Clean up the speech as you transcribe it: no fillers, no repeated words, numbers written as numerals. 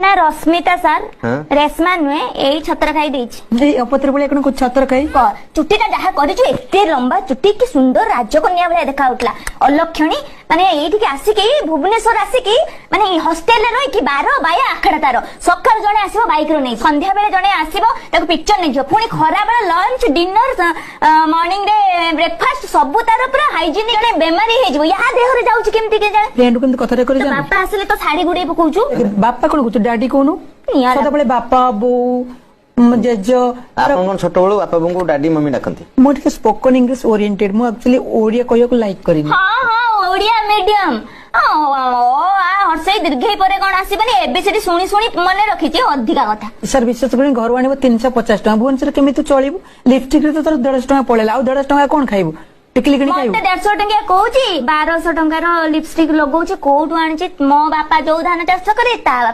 ना रश्मिता सर रेशमा नुहे यही छतर खाई देछि अपत्र बोले कुछ छतर खाई चुट्टीटा जहा करिछु एते लंबा चुट्टी कि सुंदर राजकन्या भले देखा उठला अलक्षणी माने एठी आसिकी भुवनेश्वर आसिकी माने हॉस्टल रे रही कि 12 बाया आखड़ा तार सकाळ जणे आसीबो बाइक रो नै संध्या बेले जणे आसीबो ताको पिक्चर नै जो पुणी खरा बेले लंच डिनर मॉर्निंग रे ब्रेकफास्ट सब तार पूरा हाइजीनिक जणे बेमारी हे जो या देह रे जाउछि केमति के जाने फ्रेंड केमति कथा रे करि जाने बापा आसले तो साड़ी गुडे पकोछु बापा कोन कहू डैडी कोनु सदा बेले बापा बो जेज आपन छोट बेलू बापा को डैडी मम्मी डाकंती मो टिके स्पोकन इंग्लिश ओरिएंटेड मो एक्चुअली ओडिया कहयो को लाइक करिनी हां हां ओडिया मीडियम हर्षई दीर्घई परे कोन आसीबनी एबीसीडी सुनी सुनी मने रखिछि अधिका कथा सर विशेष कर घर आनिबो 350 टका भुवनेश्वर केमि तू चलिबो लिपस्टिक रे तो तोर 150 टका पळेला आ 150 टका कोन खाइबो टिकली किनी खाइबो मते 150 टका कहूची 1200 टका रो लिपस्टिक लगौची कोठु आनिछि मो बापा जो धान चाष करे ता